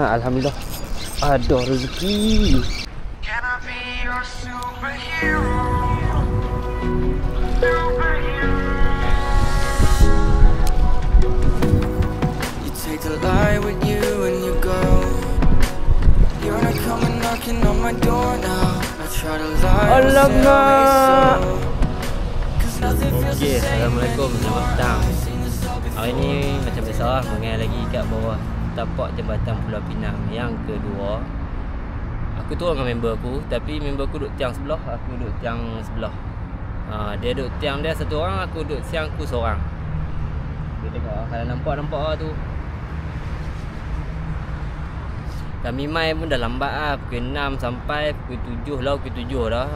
Alhamdulillah ada rezeki. Can I be your superhero? You take the light with you and you go. You're not coming knocking on my door now. I try to lie. Alamak. Okay, Assalamualaikum, selamat petang. Hari ni macam biasa lah, mengai lagi kat bawah tapak jambatan Pulau Pinang yang kedua. Aku turun dengan member aku, tapi member aku duduk tiang sebelah, aku duduk tiang sebelah. Dia duduk tiang dia satu orang, aku duduk tiang aku seorang. Dia tengok kalau nampak lah tu. Kami mai pun dah lambat lah, pukul 6 sampai pukul 7 lah, pukul 7 dah.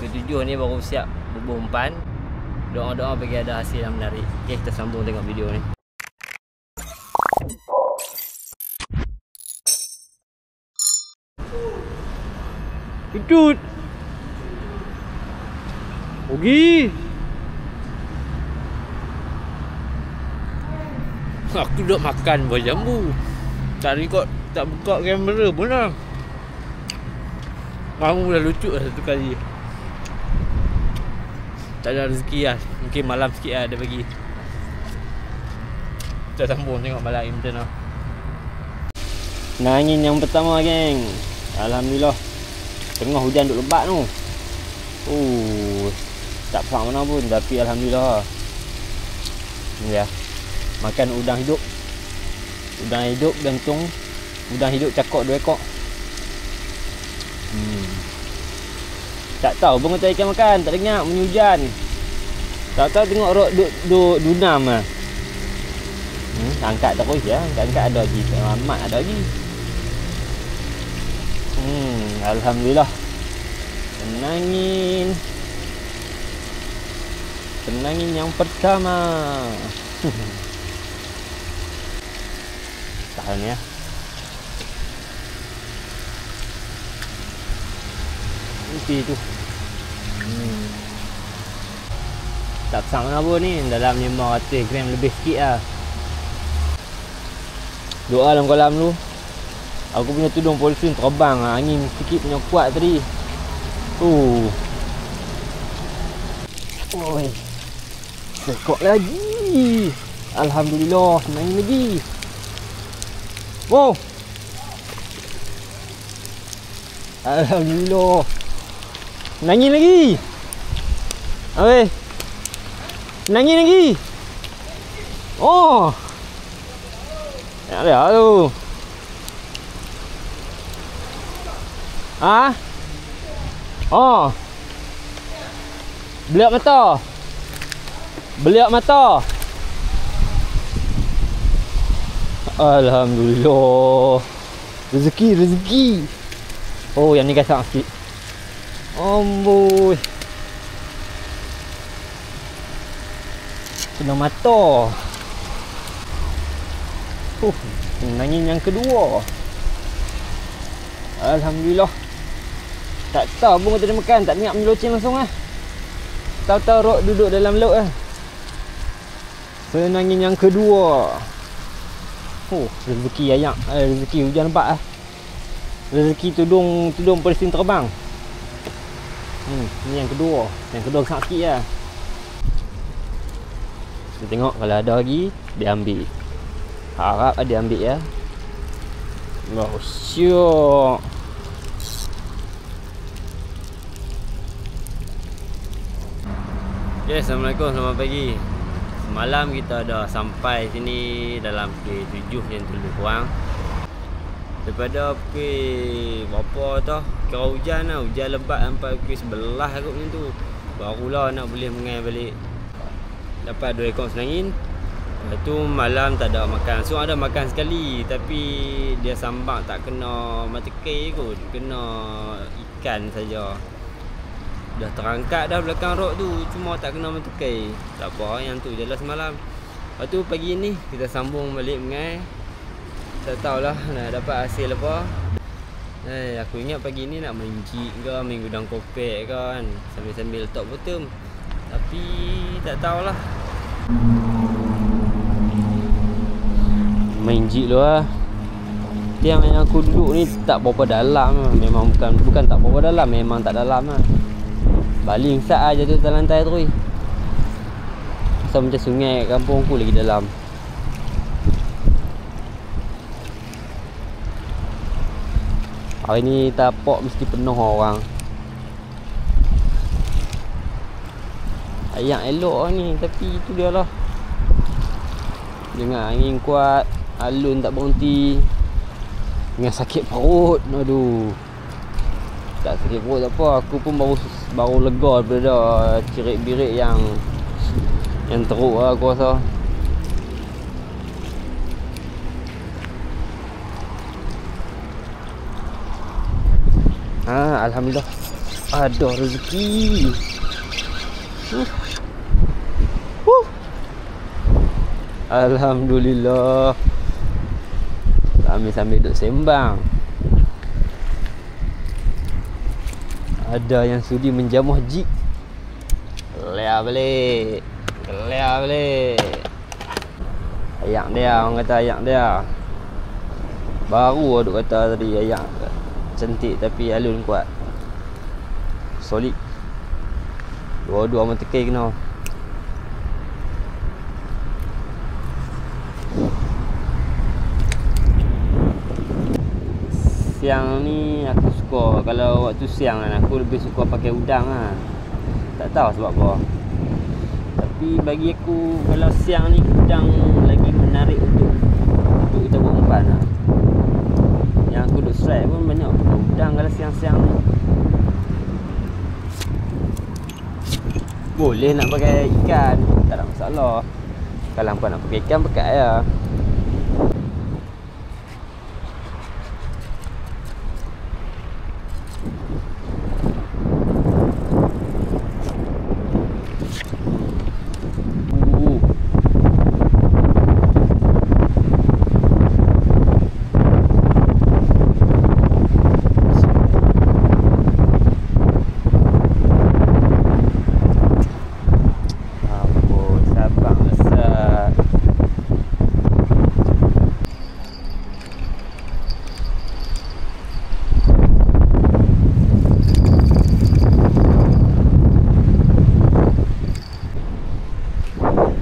Pukul 7 ni baru siap bubuh umpan. Doa-doa bagi ada hasil yang menarik. Okay, kita sambung tengok video ni. Tutut. Pergi. Aku duduk makan buah jambu. Tadi kau tak buka kamera pun lah. Kamu dah lucu lah satu kali. Tak ada rezeki lah. Mungkin malam sikit lah dia bagi. Kita sambung tengok malam macam mana. Kena angin yang pertama geng. Alhamdulillah. Tengah hujan duk lebat tu. Tak faham mana pun, tapi alhamdulillah. Ni ya. Makan udang hidup. Udang hidup gantung. Udang hidup cakok 2 ekor. Tak tahu pun kata ikan makan, tak dengar bunyi hujan. Tahu-tahu tengok rok duk dunam ah. Angkat terus ya, angkat ada lagi. Selamat ada lagi. Alhamdulillah. Tenangin yang pertama. Tahan ya. Mesti tu. Tak sama apa ni, dalam 500 gram lebih sikit lah. Doa dalam kolam tu. Aku punya tudung polisin terbang lah. Angin sikit punya kuat tadi. Oi. Sekok lagi. Alhamdulillah, senang lagi. Wow. Alhamdulillah. Nangin lagi. Oi. Nangin lagi. Oh. Ada tu. Oh. Beliak mata. Alhamdulillah. Rezeki. Oh, yang ni gasak sikit. Amboi. Kena mata. Nangin yang kedua. Alhamdulillah. Tak tahu pun kata dia makan, tak niat menyeloceng langsung lah. Tahu-tahu rok duduk dalam laut lah. Nangin yang kedua. Rezeki ayak. Rezeki hujan lebat lah. Rezeki tudung polisin terbang. Ni yang kedua. Yang kedua sangat sikit lah. Kita tengok kalau ada lagi, dia ambil. Harap dia ambil ya. Oh, syok. Okay, Assalamualaikum, selamat pagi. Semalam kita dah sampai sini dalam pukul 7 yang lebih kurang. Daripada pukul berapa tau, kira hujan lah. Hujan lebat sampai pukul 11 kot macam tu. Barulah nak boleh mengai balik. Dapat 2 ekor senangin. Lepas tu malam tak ada makan. So ada makan sekali, tapi dia sambak tak kena mata kai kot. Kena ikan saja. Dah terangkat dah belakang rok tu, cuma tak kena mata kai. Tak apa, yang tu je lah semalam. Lepas tu pagi ni kita sambung balik mengai. Tak tahulah nak dapat hasil apa. Aku ingat pagi ni nak main jig ke, main gudang kopek kan, sambil-sambil letak bottom. Tapi tak tahulah. Main jig lu lah. Tiang yang aku duduk ni tak berapa dalam lah. Memang bukan tak berapa dalam, memang tak dalam lah. Baling sat aja tu atas lantai tu. So macam sungai kat kampung aku lagi dalam. Hari ni tapak mesti penuh orang. Ayam elok lah ni, tapi tu dia lah. Dengar angin kuat, alun tak berhenti. Dengan sakit perut. Aduh. Tak sakit perut tak apa, aku pun baru lega daripada cirit-birit yang teruk lah aku rasa. Alhamdulillah ada rezeki. Alhamdulillah. Sambil duduk sembang. Ada yang sudi menjamuh jik. Kelia balik. Ayak dia, orang kata ayak dia. Baru duk kata tadi ayak cantik tapi alun kuat. Solid. Dua-dua mata kaki kena. Siang ni aku suka, kalau waktu siang kan aku lebih suka pakai udang lah. Tak tahu sebab apa. Tapi bagi aku kalau siang ni udang lagi menarik untuk kita buat umpan lah. Yang aku duk strike pun banyak pakai udang kalau siang-siang ni. Boleh nak pakai ikan, tak ada masalah. Kalau hampa nak pakai ikan, pakai ya.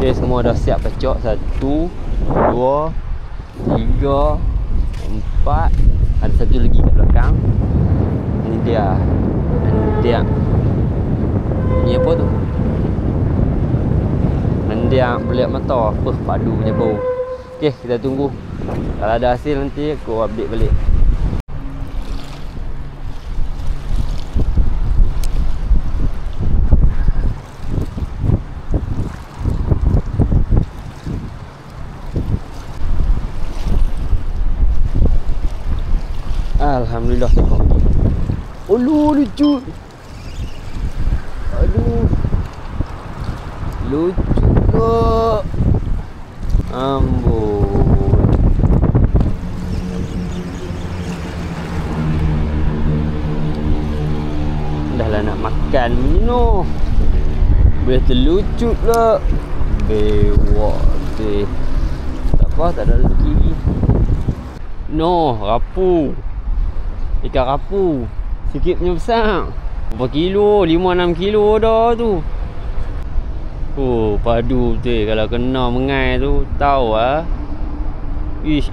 Okay, semua dah siap pecok. 1, 2, 3, 4. Ada satu lagi kat belakang. Ini dia. Ni apa tu? Mendiang belik mata. Padu punya bau. Okay, kita tunggu. Kalau ada hasil nanti aku update balik. Alhamdulillah tengok. Aduh, lucu. Aduh. Lucu kok. Ambon. Dah lah nak makan ni noh. Boleh terlucut lah. Bewak deh. Tak apa, tak ada rezeki. Noh, rapu. Ikan rapu. Sikit punya besar. Berapa kilo? 5-6 kilo dah tu. Oh, padu betul. Kalau kena mengai tu, tahu lah. Ish.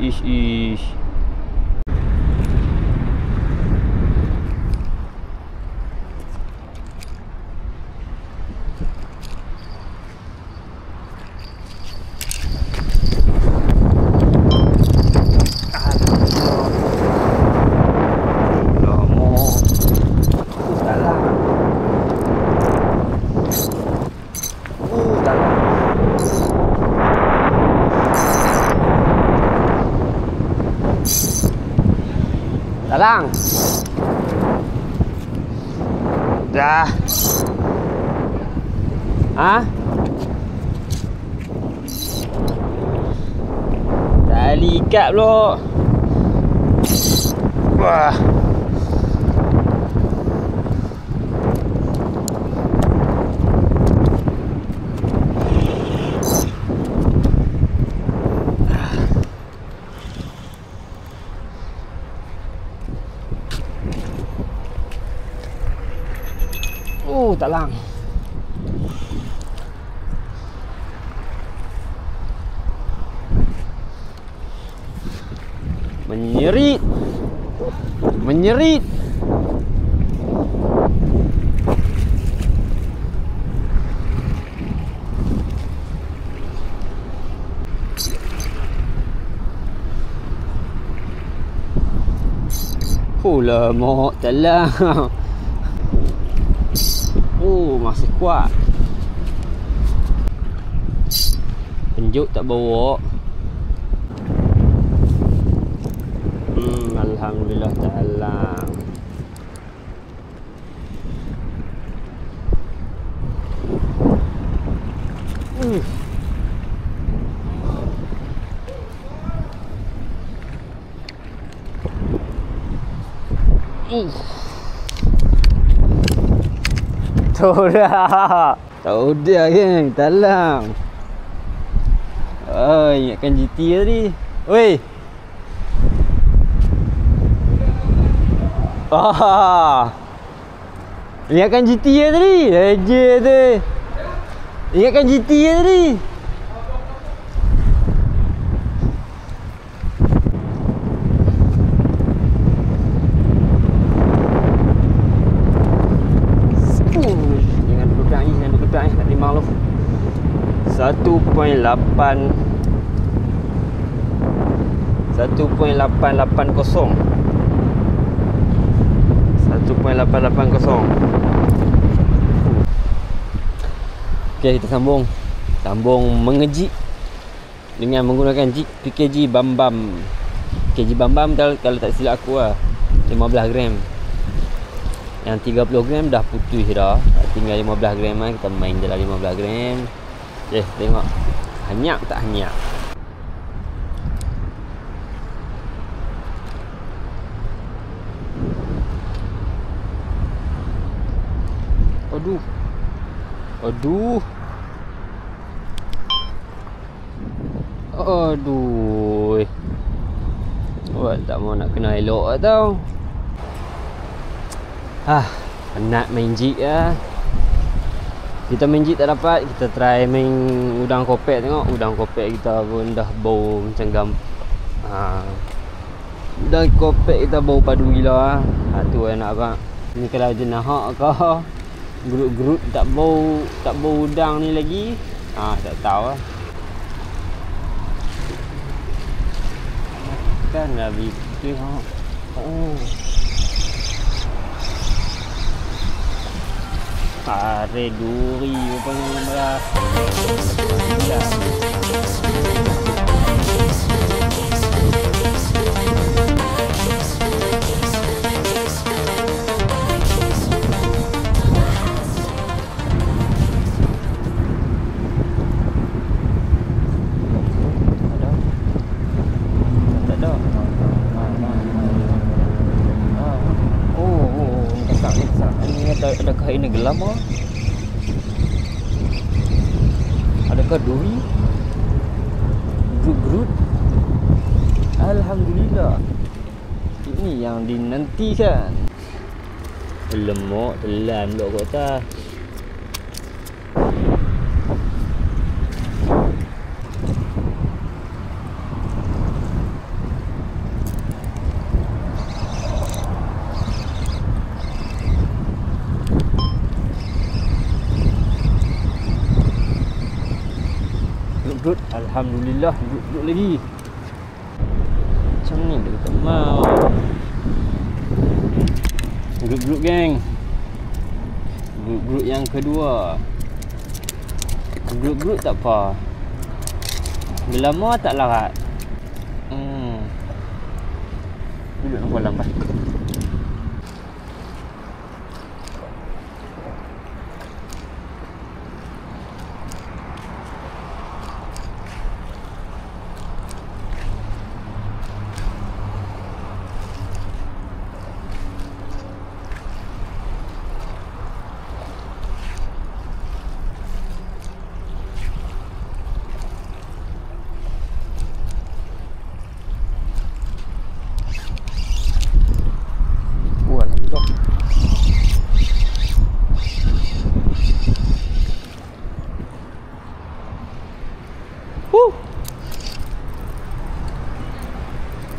Dalang. Dah. Tali ikat pula. Wah. tak lang. Menyerit. Menyerit. Lama tak lang. Oh, masih kuat. Penjuk tak bawa. Alhamdulillah ta'ala. Tahu dah. Tahu dah geng, talang. Oh, ingatkan GT tadi. Oi. Ingatkan GT tadi. Aje tu. Ingatkan GT tadi. Tak limang lu 1.8 Okey, kita sambung mengejik dengan menggunakan jig PKG Bambam. PKG Bambam kalau tak silap aku lah 15 gram. Yang 30 gram dah putus dah. Tinggal 15 gram lah. Kita main je lah 15 gram. Okay, tengok hanyak tak hanyak. Aduh. Aduh. Aduh. Wah, tak mau nak kena elok tau. Penat main jig lah. Kita main jig tak dapat, kita try main udang kopek. Tengok udang kopek kita pun dah bau macam udang kopek kita bau padu gila lah. Tu yang nak abang. Ni kalau jenah kau gerut-gerut tak bau udang ni lagi. Tak tahu lah. Kan dah bikin Are duri rupanya merah. Adakah ini gelam? Adakah duri? Gerut-gerut? Alhamdulillah. Ini yang dinantikan. Lemak telan pula kat atas. Alhamdulillah duduk lagi. Macam ni dia tak mau. Grup-grup geng. Grup-grup yang kedua. Grup-grup tak apa. Bila lama tak larat. Duduk nak kolam bah.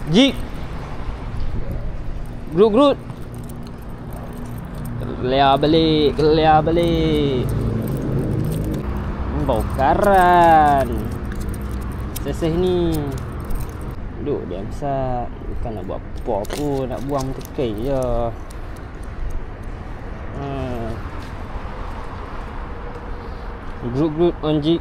Jik. Grut. Kelia balik. Bau karan. Seseh ni. Duk dia besar. Bukan nak buat apa pun, nak buang tekai je. Grut on jig.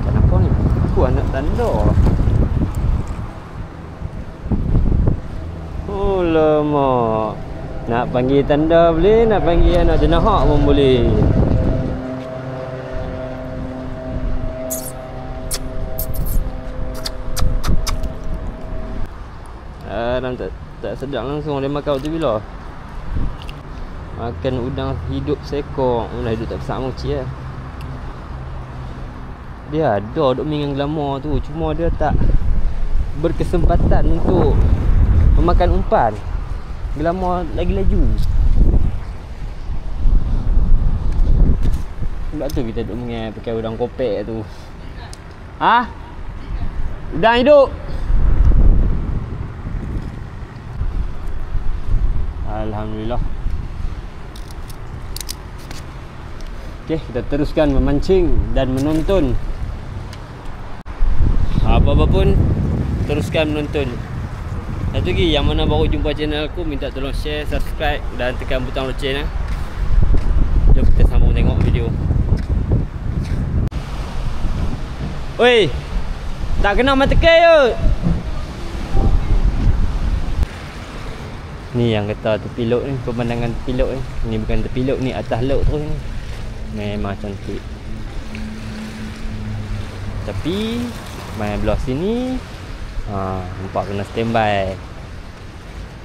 Kenapa ni? Aku anak tanda. Oh lama. Nak panggil tanda boleh, nak panggil anak jenahak pun boleh. Tak sedap langsung dia makan waktu bila. Makan udang hidup seekor. Udang hidup tak besar moci lah. Dia ada duk mingang glamour tu, cuma dia tak berkesempatan untuk memakan umpan. Glamour lagi laju. Sebab tu kita duk mengai pakai udang kopek tu. Udang hidup. Alhamdulillah. Okey, kita teruskan memancing dan menonton. Apa-apa pun teruskan menonton. Satu lagi, yang mana baru jumpa channel aku, minta tolong share, subscribe dan tekan butang loceng. Jom kita sambung tengok video. Oi, tak kena mata tekai je. Ni yang kata tepi laut ni, pemandangan tepi laut ni. Ni bukan tepi laut ni, atas laut terus ni. Memang cantik. Tapi main belah sini nampak kena standby.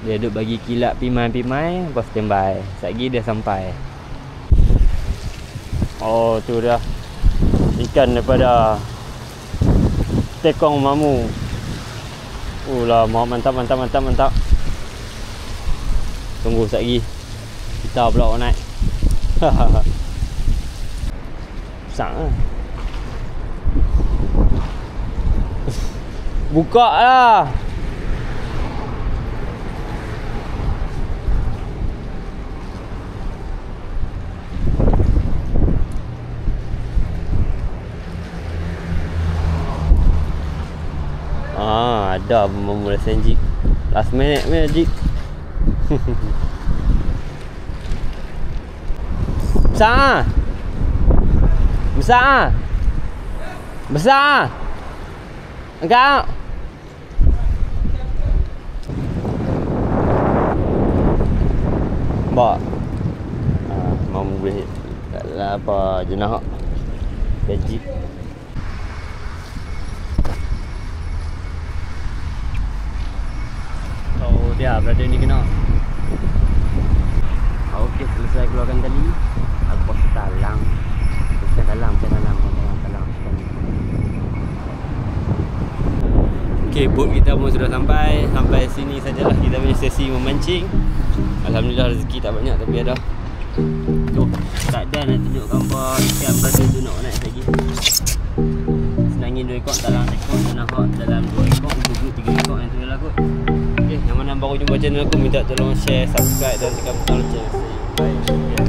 Dia duduk bagi kilat pimai-pimai, lepas standby. Sekejap dia sampai. Oh tu dia, ikan daripada Tekong Mamu. Lah, mantap. Tunggu sekejap lagi. Kita pula naik. Besar lah. Buka lah. Ada mula senjik. Last minute magic. Besar. Engkau. Bak. Mau boleh apa jenah gaji. Oh dia berada ni kena. Okey, selesai keluarkan tali. Aku talang. Talang. Okey, boat kita pun sudah sampai. Sampai sini sajalah kita punya sesi memancing. Alhamdulillah rezeki tak banyak tapi ada. Tu, tak ada nak tunjuk gambar ikan berada tu nak naik lagi. Senangin 2 ekor, talang ekor, jenahak dalam 2 ekor, untuk 3 ekor yang tu je lah kot. Okey, yang mana baru jumpa channel aku, minta tolong share, subscribe dan tekan butang lonceng. Bye.